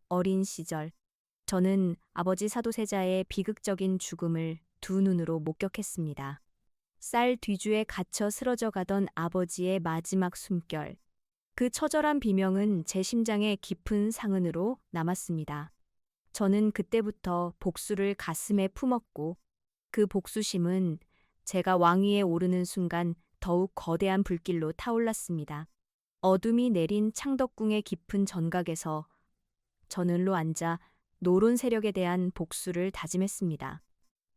어린 시절, 저는 아버지 사도세자의 비극적인 죽음을 두 눈으로 목격했습니다. 쌀 뒤주에 갇혀 쓰러져 가던 아버지의 마지막 숨결. 그 처절한 비명은 제 심장에 깊은 상흔으로 남았습니다. 저는 그때부터 복수를 가슴에 품었고, 그 복수심은 제가 왕위에 오르는 순간 더욱 거대한 불길로 타올랐습니다. 어둠이 내린 창덕궁의 깊은 전각에서 저늘로 앉아 노론 세력에 대한 복수를 다짐했습니다.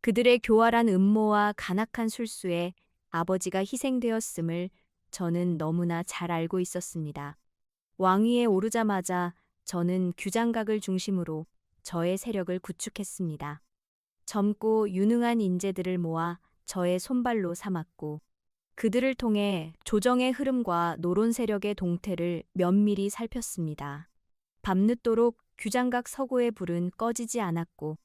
그들의 교활한 음모와 간악한 술수에 아버지가 희생되었음을 저는 너무나 잘 알고 있었습니다. 왕위에 오르자마자 저는 규장각을 중심으로 저의 세력을 구축했습니다. 젊고 유능한 인재들을 모아 저의 손발로 삼았고, 그들을 통해 조정의 흐름과 노론 세력의 동태를 면밀히 살폈습니다. 밤늦도록 규장각 서고의 불은 꺼지지 않았고,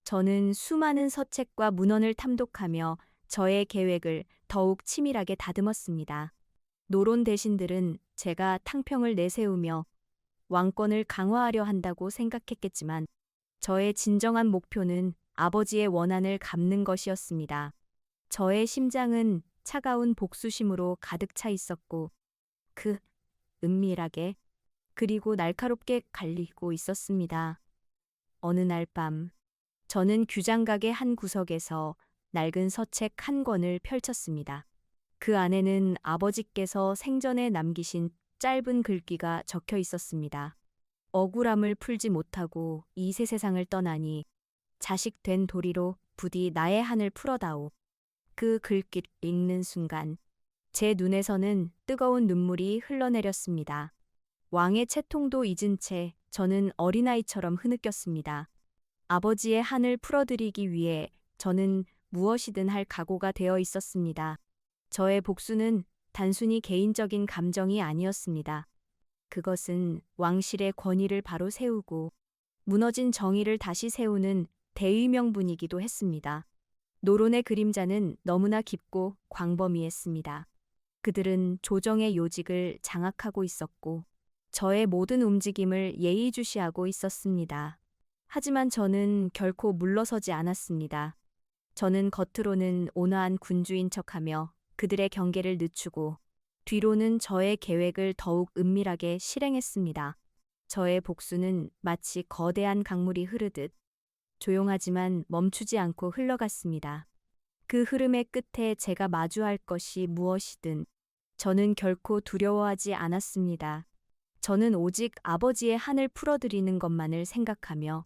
저는 수많은 서책과 문헌을 탐독하며 저의 계획을 더욱 치밀하게 다듬었습니다. 노론 대신들은 제가 탕평을 내세우며 왕권을 강화하려 한다고 생각했겠지만, 저의 진정한 목표는 아버지의 원한을 갚는 것이었습니다. 저의 심장은 차가운 복수심으로 가득 차 있었고, 그 은밀하게 그리고 날카롭게 갈리고 있었습니다. 어느 날 밤, 저는 규장각의 한 구석에서 낡은 서책 한 권을 펼쳤습니다. 그 안에는 아버지께서 생전에 남기신 짧은 글귀가 적혀 있었습니다. 억울함을 풀지 못하고 이 새 세상을 떠나니 자식 된 도리로 부디 나의 한을 풀어다오. 그 글귀를 읽는 순간 제 눈에서는 뜨거운 눈물이 흘러내렸습니다. 왕의 채통도 잊은 채 저는 어린아이처럼 흐느꼈습니다. 아버지의 한을 풀어드리기 위해 저는 무엇이든 할 각오가 되어 있었습니다. 저의 복수는 단순히 개인적인 감정이 아니었습니다. 그것은 왕실의 권위를 바로 세우고 무너진 정의를 다시 세우는 대의명분이기도 했습니다. 노론의 그림자는 너무나 깊고 광범위했습니다. 그들은 조정의 요직을 장악하고 있었고, 저의 모든 움직임을 예의주시하고 있었습니다. 하지만 저는 결코 물러서지 않았습니다. 저는 겉으로는 온화한 군주인 척하며 그들의 경계를 늦추고, 뒤로는 저의 계획을 더욱 은밀하게 실행했습니다. 저의 복수는 마치 거대한 강물이 흐르듯 조용하지만 멈추지 않고 흘러갔습니다. 그 흐름의 끝에 제가 마주할 것이 무엇이든 저는 결코 두려워하지 않았습니다. 저는 오직 아버지의 한을 풀어드리는 것만을 생각하며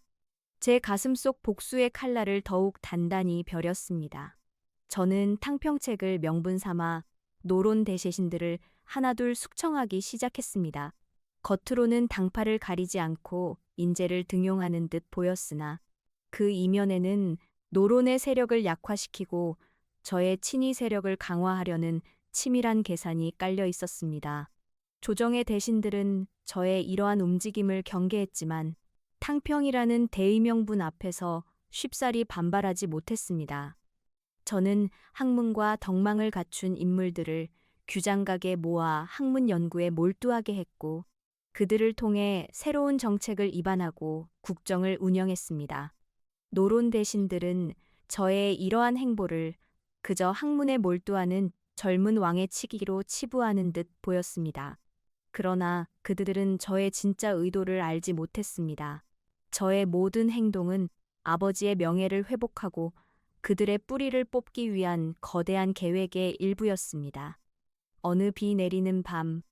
제 가슴속 복수의 칼날을 더욱 단단히 벼렸습니다. 저는 탕평책을 명분 삼아 노론 대제신들을 하나둘 숙청하기 시작했습니다. 겉으로는 당파를 가리지 않고 인재를 등용하는 듯 보였으나 그 이면에는 노론의 세력을 약화시키고 저의 친위 세력을 강화하려는 치밀한 계산이 깔려 있었습니다. 조정의 대신들은 저의 이러한 움직임을 경계했지만 탕평이라는 대의명분 앞에서 쉽사리 반발하지 못했습니다. 저는 학문과 덕망을 갖춘 인물들을 규장각에 모아 학문 연구에 몰두하게 했고, 그들을 통해 새로운 정책을 입안하고 국정을 운영했습니다. 노론 대신들은 저의 이러한 행보를 그저 학문에 몰두하는 젊은 왕의 치기로 치부하는 듯 보였습니다. 그러나 그들은 저의 진짜 의도를 알지 못했습니다. 저의 모든 행동은 아버지의 명예를 회복하고 그들의 뿌리를 뽑기 위한 거대한 계획의 일부였습니다. 어느 비 내리는 밤,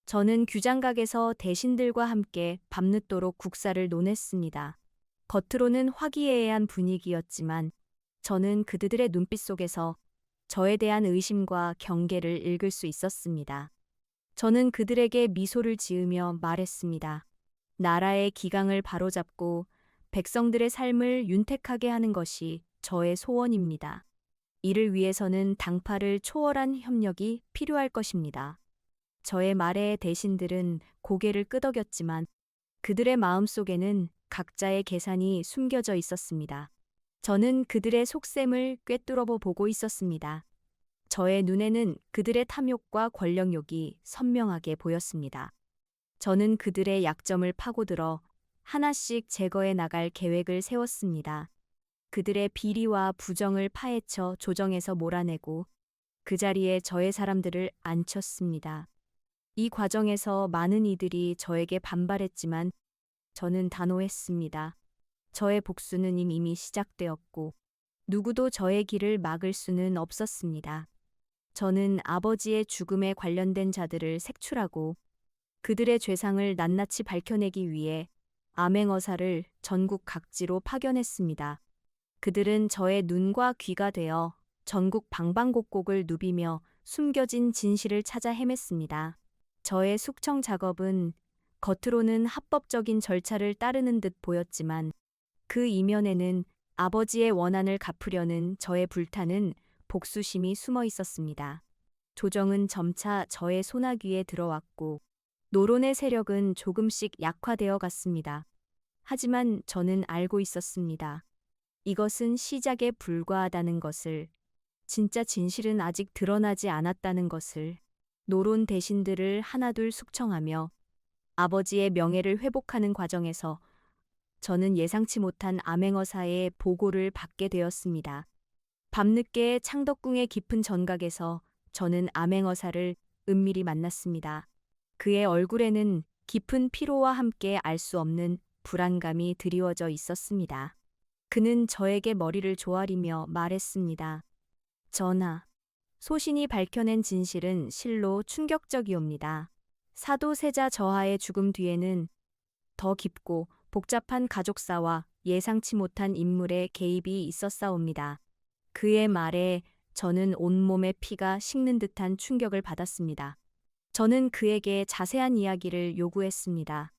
저는 규장각에서 대신들과 함께 밤늦도록 국사를 논했습니다. 겉으로는 화기애애한 분위기였지만 저는 그들의 눈빛 속에서 저에 대한 의심과 경계를 읽을 수 있었습니다. 저는 그들에게 미소를 지으며 말했습니다. 나라의 기강을 바로잡고 백성들의 삶을 윤택하게 하는 것이 저의 소원입니다. 이를 위해서는 당파를 초월한 협력이 필요할 것입니다. 저의 말에 대신들은 고개를 끄덕였지만 그들의 마음속에는 각자의 계산이 숨겨져 있었습니다. 저는 그들의 속셈을 꿰뚫어 보고 있었습니다. 저의 눈에는 그들의 탐욕과 권력욕이 선명하게 보였습니다. 저는 그들의 약점을 파고들어 하나씩 제거해 나갈 계획을 세웠습니다. 그들의 비리와 부정을 파헤쳐 조정해서 몰아내고 그 자리에 저의 사람들을 앉혔습니다. 이 과정에서 많은 이들이 저에게 반발했지만 저는 단호했습니다. 저의 복수는 이미 시작되었고 누구도 저의 길을 막을 수는 없었습니다. 저는 아버지의 죽음에 관련된 자들을 색출하고 그들의 죄상을 낱낱이 밝혀내기 위해 암행어사를 전국 각지로 파견했습니다. 그들은 저의 눈과 귀가 되어 전국 방방곡곡을 누비며 숨겨진 진실을 찾아 헤맸습니다. 저의 숙청 작업은 겉으로는 합법적인 절차를 따르는 듯 보였지만 그 이면에는 아버지의 원한을 갚으려는 저의 불타는 복수심이 숨어 있었습니다. 조정은 점차 저의 소나귀에 들어왔고 노론의 세력은 조금씩 약화되어 갔습니다. 하지만 저는 알고 있었습니다. 이것은 시작에 불과하다는 것을, 진짜 진실은 아직 드러나지 않았다는 것을, 노론 대신들을 하나둘 숙청하며 아버지의 명예를 회복하는 과정에서 저는 예상치 못한 암행어사의 보고를 받게 되었습니다. 밤늦게 창덕궁의 깊은 전각에서 저는 암행어사를 은밀히 만났습니다. 그의 얼굴에는 깊은 피로와 함께 알 수 없는 불안감이 드리워져 있었습니다. 그는 저에게 머리를 조아리며 말했습니다. 전하, 소신이 밝혀낸 진실은 실로 충격적이옵니다. 사도세자 저하의 죽음 뒤에는 더 깊고 복잡한 가족사와 예상치 못한 인물의 개입이 있었사옵니다. 그의 말에 저는 온몸의 피가 식는 듯한 충격을 받았습니다. 저는 그에게 자세한 이야기를 요구했습니다.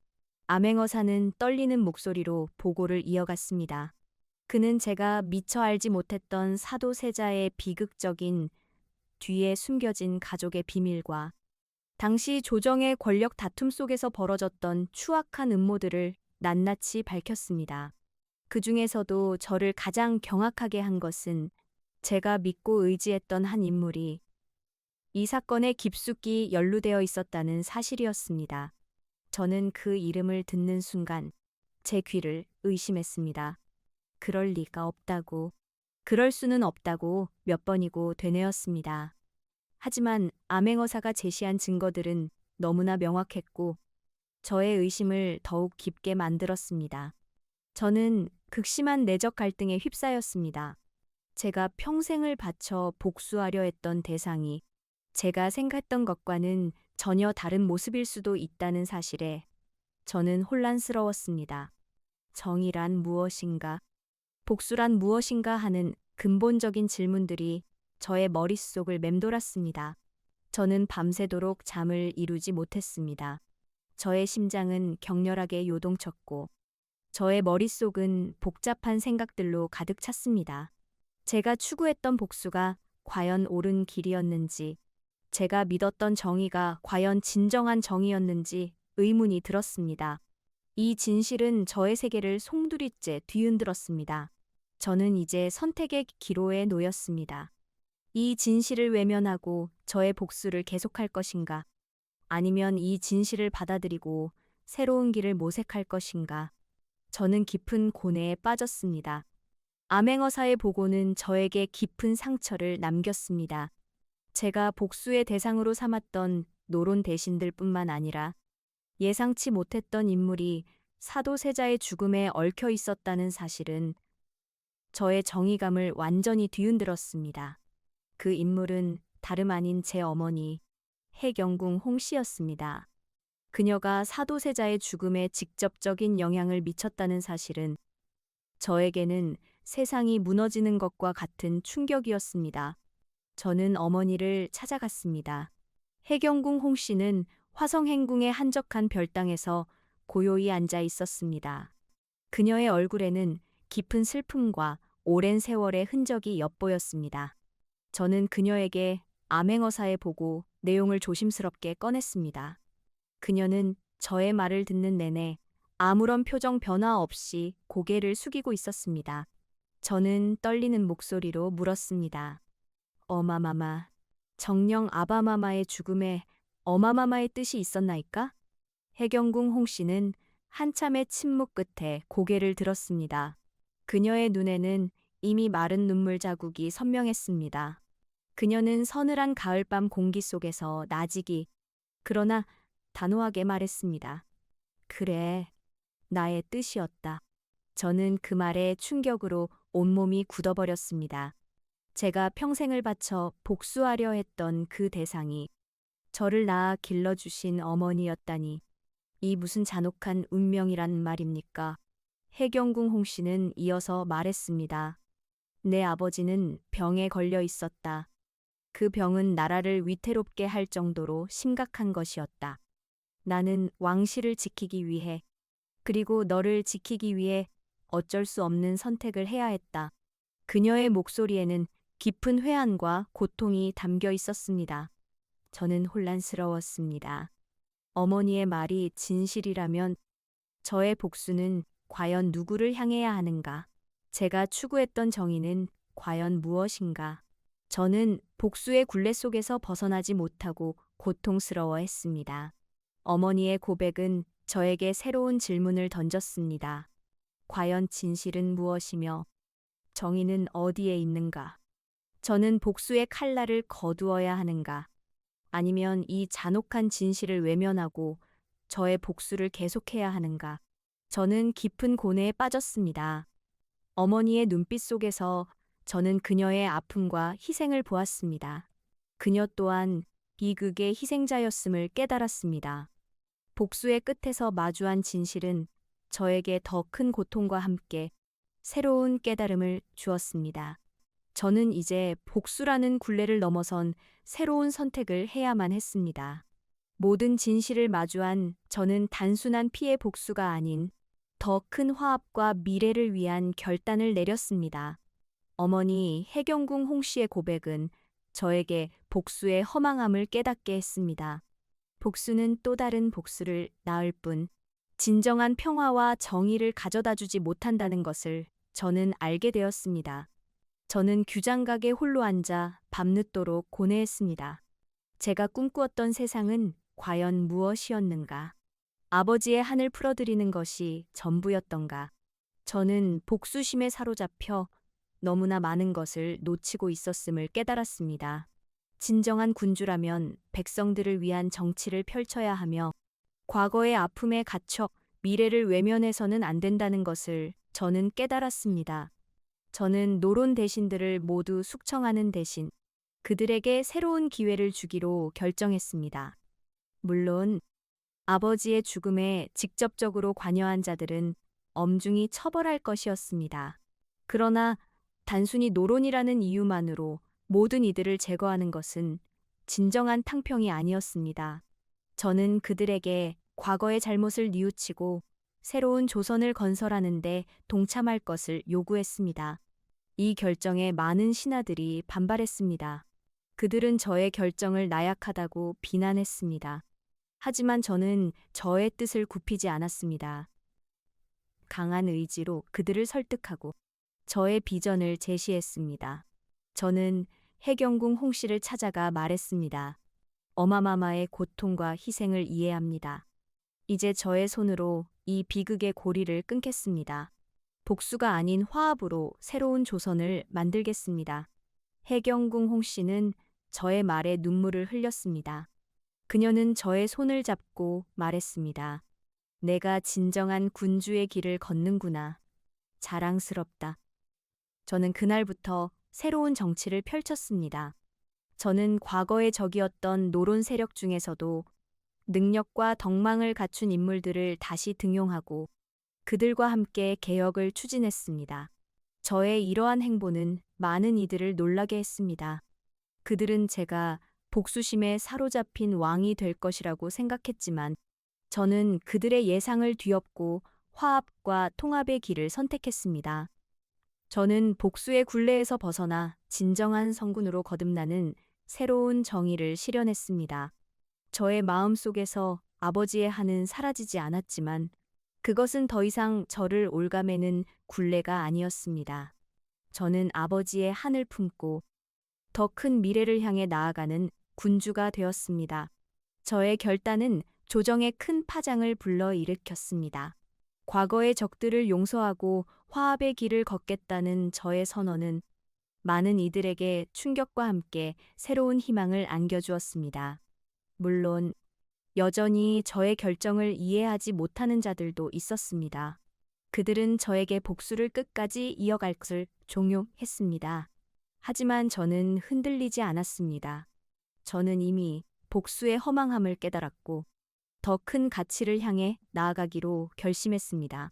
암행어사는 떨리는 목소리로 보고를 이어갔습니다. 그는 제가 미처 알지 못했던 사도세자의 비극적인 뒤에 숨겨진 가족의 비밀과 당시 조정의 권력 다툼 속에서 벌어졌던 추악한 음모들을 낱낱이 밝혔습니다. 그 중에서도 저를 가장 경악하게 한 것은 제가 믿고 의지했던 한 인물이 이 사건에 깊숙이 연루되어 있었다는 사실이었습니다. 저는 그 이름을 듣는 순간 제 귀를 의심했습니다. 그럴 리가 없다고, 그럴 수는 없다고 몇 번이고 되뇌었습니다. 하지만 암행어사가 제시한 증거들은 너무나 명확했고 저의 의심을 더욱 깊게 만들었습니다. 저는 극심한 내적 갈등에 휩싸였습니다. 제가 평생을 바쳐 복수하려 했던 대상이 제가 생각했던 것과는 전혀 다른 모습일 수도 있다는 사실에 저는 혼란스러웠습니다. 정의란 무엇인가? 복수란 무엇인가 하는 근본적인 질문들이 저의 머릿속을 맴돌았습니다. 저는 밤새도록 잠을 이루지 못했습니다. 저의 심장은 격렬하게 요동쳤고 저의 머릿속은 복잡한 생각들로 가득 찼습니다. 제가 추구했던 복수가 과연 옳은 길이었는지, 제가 믿었던 정의가 과연 진정한 정의였는지 의문이 들었습니다. 이 진실은 저의 세계를 송두리째 뒤흔들었습니다. 저는 이제 선택의 기로에 놓였습니다. 이 진실을 외면하고 저의 복수를 계속할 것인가? 아니면 이 진실을 받아들이고 새로운 길을 모색할 것인가? 저는 깊은 고뇌에 빠졌습니다. 암행어사의 보고는 저에게 깊은 상처를 남겼습니다. 제가 복수의 대상으로 삼았던 노론 대신들뿐만 아니라 예상치 못했던 인물이 사도세자의 죽음에 얽혀 있었다는 사실은 저의 정의감을 완전히 뒤흔들었습니다. 그 인물은 다름 아닌 제 어머니 해경궁 홍씨였습니다. 그녀가 사도세자의 죽음에 직접적인 영향을 미쳤다는 사실은 저에게는 세상이 무너지는 것과 같은 충격이었습니다. 저는 어머니를 찾아갔습니다. 해경궁 홍씨는 화성행궁의 한적한 별당에서 고요히 앉아 있었습니다. 그녀의 얼굴에는 깊은 슬픔과 오랜 세월의 흔적이 엿보였습니다. 저는 그녀에게 암행어사의 보고 내용을 조심스럽게 꺼냈습니다. 그녀는 저의 말을 듣는 내내 아무런 표정 변화 없이 고개를 숙이고 있었습니다. 저는 떨리는 목소리로 물었습니다. 어마마마, 정령 아바마마의 죽음에 어마마마의 뜻이 있었나이까? 해경궁 홍씨는 한참의 침묵 끝에 고개를 들었습니다. 그녀의 눈에는 이미 마른 눈물 자국이 선명했습니다. 그녀는 서늘한 가을밤 공기 속에서 나직이, 그러나 단호하게 말했습니다. 그래, 나의 뜻이었다. 저는 그 말에 충격으로 온몸이 굳어버렸습니다. 제가 평생을 바쳐 복수하려 했던 그 대상이 저를 낳아 길러주신 어머니였다니. 이 무슨 잔혹한 운명이란 말입니까? 해경궁 홍 씨는 이어서 말했습니다. 내 아버지는 병에 걸려 있었다. 그 병은 나라를 위태롭게 할 정도로 심각한 것이었다. 나는 왕실을 지키기 위해, 그리고 너를 지키기 위해 어쩔 수 없는 선택을 해야 했다. 그녀의 목소리에는 깊은 회한과 고통이 담겨 있었습니다. 저는 혼란스러웠습니다. 어머니의 말이 진실이라면 저의 복수는 과연 누구를 향해야 하는가? 제가 추구했던 정의는 과연 무엇인가? 저는 복수의 굴레 속에서 벗어나지 못하고 고통스러워했습니다. 어머니의 고백은 저에게 새로운 질문을 던졌습니다. 과연 진실은 무엇이며 정의는 어디에 있는가? 저는 복수의 칼날을 거두어야 하는가? 아니면 이 잔혹한 진실을 외면하고 저의 복수를 계속해야 하는가? 저는 깊은 고뇌에 빠졌습니다. 어머니의 눈빛 속에서 저는 그녀의 아픔과 희생을 보았습니다. 그녀 또한 비극의 희생자였음을 깨달았습니다. 복수의 끝에서 마주한 진실은 저에게 더 큰 고통과 함께 새로운 깨달음을 주었습니다. 저는 이제 복수라는 굴레를 넘어선 새로운 선택을 해야만 했습니다. 모든 진실을 마주한 저는 단순한 피해 복수가 아닌 더 큰 화합과 미래를 위한 결단을 내렸습니다. 어머니 해경궁 홍 씨의 고백은 저에게 복수의 허망함을 깨닫게 했습니다. 복수는 또 다른 복수를 낳을 뿐 진정한 평화와 정의를 가져다 주지 못한다는 것을 저는 알게 되었습니다. 저는 규장각에 홀로 앉아 밤늦도록 고뇌했습니다. 제가 꿈꾸었던 세상은 과연 무엇이었는가? 아버지의 한을 풀어드리는 것이 전부였던가? 저는 복수심에 사로잡혀 너무나 많은 것을 놓치고 있었음을 깨달았습니다. 진정한 군주라면 백성들을 위한 정치를 펼쳐야 하며 과거의 아픔에 갇혀 미래를 외면해서는 안 된다는 것을 저는 깨달았습니다. 저는 노론 대신들을 모두 숙청하는 대신 그들에게 새로운 기회를 주기로 결정했습니다. 물론 아버지의 죽음에 직접적으로 관여한 자들은 엄중히 처벌할 것이었습니다. 그러나 단순히 노론이라는 이유만으로 모든 이들을 제거하는 것은 진정한 탕평이 아니었습니다. 저는 그들에게 과거의 잘못을 뉘우치고 새로운 조선을 건설하는 데 동참할 것을 요구했습니다. 이 결정에 많은 신하들이 반발했습니다. 그들은 저의 결정을 나약하다고 비난했습니다. 하지만 저는 저의 뜻을 굽히지 않았습니다. 강한 의지로 그들을 설득하고 저의 비전을 제시했습니다. 저는 해경궁 홍 씨를 찾아가 말했습니다. 어마마마의 고통과 희생을 이해합니다. 이제 저의 손으로 이 비극의 고리를 끊겠습니다. 복수가 아닌 화합으로 새로운 조선을 만들겠습니다. 해경궁 홍 씨는 저의 말에 눈물을 흘렸습니다. 그녀는 저의 손을 잡고 말했습니다. 내가 진정한 군주의 길을 걷는구나. 자랑스럽다. 저는 그날부터 새로운 정치를 펼쳤습니다. 저는 과거의 적이었던 노론 세력 중에서도 능력과 덕망을 갖춘 인물들을 다시 등용하고 그들과 함께 개혁을 추진했습니다. 저의 이러한 행보는 많은 이들을 놀라게 했습니다. 그들은 제가 복수심에 사로잡힌 왕이 될 것이라고 생각했지만 저는 그들의 예상을 뒤엎고 화합과 통합의 길을 선택했습니다. 저는 복수의 굴레에서 벗어나 진정한 성군으로 거듭나는 새로운 정의를 실현했습니다. 저의 마음 속에서 아버지의 한은 사라지지 않았지만 그것은 더 이상 저를 올가매는 굴레가 아니었습니다. 저는 아버지의 한을 품고 더 큰 미래를 향해 나아가는 군주가 되었습니다. 저의 결단은 조정의 큰 파장을 불러일으켰습니다. 과거의 적들을 용서하고 화합의 길을 걷겠다는 저의 선언은 많은 이들에게 충격과 함께 새로운 희망을 안겨주었습니다. 물론 여전히 저의 결정을 이해하지 못하는 자들도 있었습니다. 그들은 저에게 복수를 끝까지 이어갈 것을 종용했습니다. 하지만 저는 흔들리지 않았습니다. 저는 이미 복수의 허망함을 깨달았고 더 큰 가치를 향해 나아가기로 결심했습니다.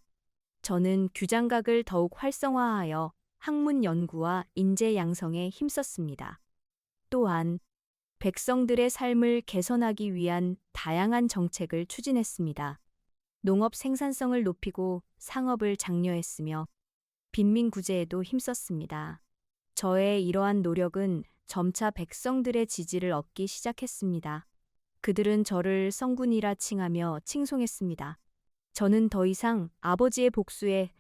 저는 규장각을 더욱 활성화하여 학문 연구와 인재 양성에 힘썼습니다. 또한 백성들의 삶을 개선하기 위한 다양한 정책을 추진했습니다. 농업 생산성을 높이고 상업을 장려했으며 빈민 구제에도 힘썼습니다. 저의 이러한 노력은 점차 백성들의 지지를 얻기 시작했습니다. 그들은 저를 성군이라 칭하며 칭송했습니다. 저는 더 이상 아버지의 복수의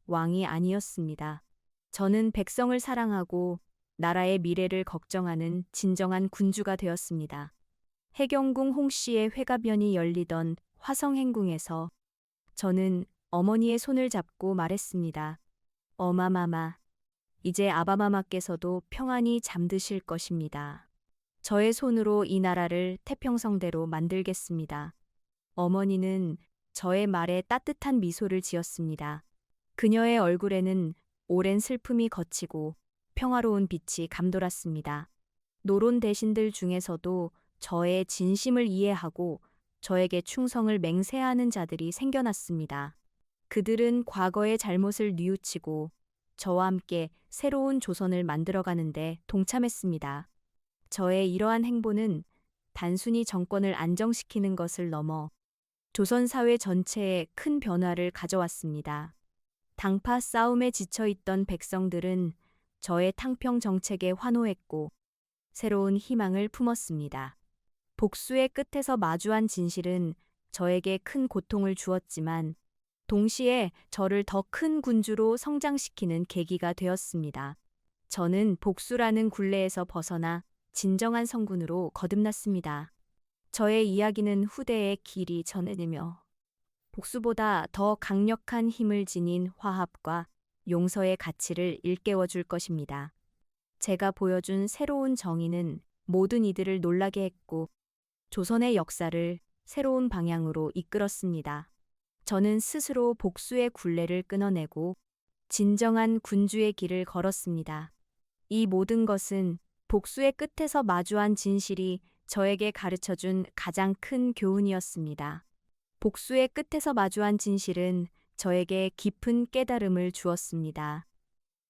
왕이 아니었습니다. 저는 백성을 사랑하고 나라의 미래를 걱정하는 진정한 군주가 되었습니다. 해경궁 홍씨의 회가변이 열리던 화성행궁에서 저는 어머니의 손을 잡고 말했습니다. 어마마마, 이제 아바마마께서도 평안히 잠드실 것입니다. 저의 손으로 이 나라를 태평성대로 만들겠습니다. 어머니는 저의 말에 따뜻한 미소를 지었습니다. 그녀의 얼굴에는 오랜 슬픔이 걷히고 평화로운 빛이 감돌았습니다. 노론 대신들 중에서도 저의 진심을 이해하고 저에게 충성을 맹세하는 자들이 생겨났습니다. 그들은 과거의 잘못을 뉘우치고 저와 함께 새로운 조선을 만들어가는데 동참했습니다. 저의 이러한 행보는 단순히 정권을 안정시키는 것을 넘어 조선 사회 전체에 큰 변화를 가져왔습니다. 당파 싸움에 지쳐있던 백성들은 저의 탕평 정책에 환호했고 새로운 희망을 품었습니다. 복수의 끝에서 마주한 진실은 저에게 큰 고통을 주었지만 동시에 저를 더 큰 군주로 성장시키는 계기가 되었습니다. 저는 복수라는 굴레에서 벗어나 진정한 성군으로 거듭났습니다. 저의 이야기는 후대의 길이 전해지며 복수보다 더 강력한 힘을 지닌 화합과 용서의 가치를 일깨워 줄 것입니다. 제가 보여준 새로운 정의는 모든 이들을 놀라게 했고 조선의 역사를 새로운 방향으로 이끌었습니다. 저는 스스로 복수의 굴레를 끊어내고 진정한 군주의 길을 걸었습니다. 이 모든 것은 복수의 끝에서 마주한 진실이 저에게 가르쳐준 가장 큰 교훈이었습니다. 복수의 끝에서 마주한 진실은 저에게 깊은 깨달음을 주었습니다.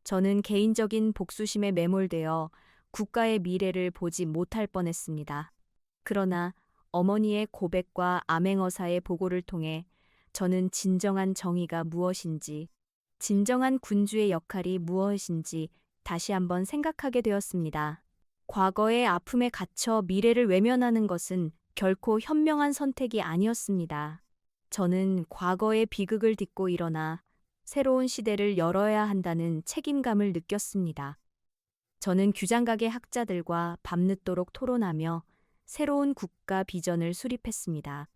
저는 개인적인 복수심에 매몰되어 국가의 미래를 보지 못할 뻔했습니다. 그러나 어머니의 고백과 암행어사의 보고를 통해 저는 진정한 정의가 무엇인지, 진정한 군주의 역할이 무엇인지 다시 한번 생각하게 되었습니다. 과거의 아픔에 갇혀 미래를 외면하는 것은 결코 현명한 선택이 아니었습니다. 저는 과거의 비극을 딛고 일어나 새로운 시대를 열어야 한다는 책임감을 느꼈습니다. 저는 규장각의 학자들과 밤늦도록 토론하며 새로운 국가 비전을 수립했습니다.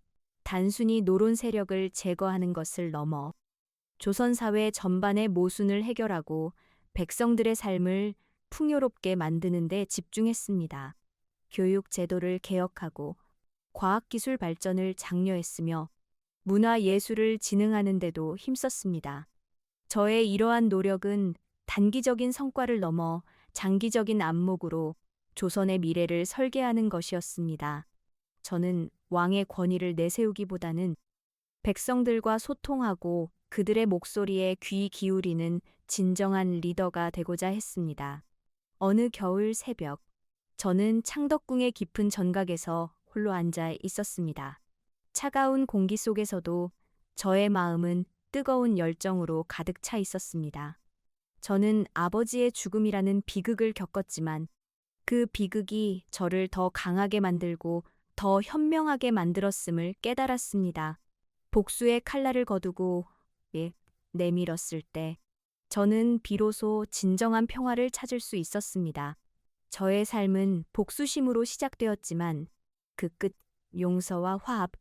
단순히 노론 세력을 제거하는 것을 넘어 조선 사회 전반의 모순을 해결하고 백성들의 삶을 풍요롭게 만드는 데 집중했습니다. 교육 제도를 개혁하고 과학기술 발전을 장려했으며 문화예술을 진흥하는 데도 힘썼습니다. 저의 이러한 노력은 단기적인 성과를 넘어 장기적인 안목으로 조선의 미래를 설계하는 것이었습니다. 저는 왕의 권위를 내세우기보다는 백성들과 소통하고 그들의 목소리에 귀 기울이는 진정한 리더가 되고자 했습니다. 어느 겨울 새벽, 저는 창덕궁의 깊은 전각에서 홀로 앉아 있었습니다. 차가운 공기 속에서도 저의 마음은 뜨거운 열정으로 가득 차 있었습니다. 저는 아버지의 죽음이라는 비극을 겪었지만 그 비극이 저를 더 강하게 만들고 더 현명하게 만들었음을 깨달았습니다. 복수의 칼날을 거두고 내밀었을 때 저는 비로소 진정한 평화를 찾을 수 있었습니다. 저의 삶은 복수심으로 시작되었지만 그 끝 용서와 화합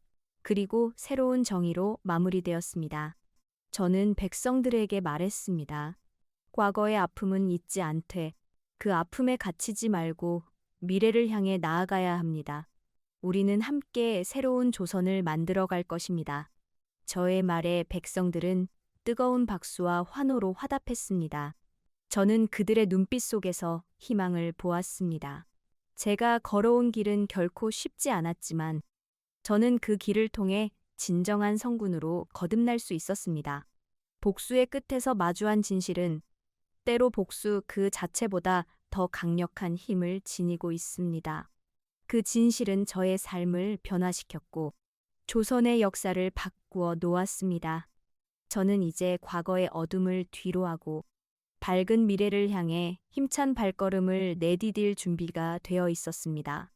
그리고 새로운 정의로 마무리되었습니다. 저는 백성들에게 말했습니다. 과거의 아픔은 잊지 않되 그 아픔에 갇히지 말고 미래를 향해 나아가야 합니다. 우리는 함께 새로운 조선을 만들어 갈 것입니다. 저의 말에 백성들은 뜨거운 박수와 환호로 화답했습니다. 저는 그들의 눈빛 속에서 희망을 보았습니다. 제가 걸어온 길은 결코 쉽지 않았지만 저는 그 길을 통해 진정한 성군으로 거듭날 수 있었습니다. 복수의 끝에서 마주한 진실은 때로 복수 그 자체보다 더 강력한 힘을 지니고 있습니다. 그 진실은 저의 삶을 변화시켰고 조선의 역사를 바꾸어 놓았습니다. 저는 이제 과거의 어둠을 뒤로하고 밝은 미래를 향해 힘찬 발걸음을 내디딜 준비가 되어 있었습니다.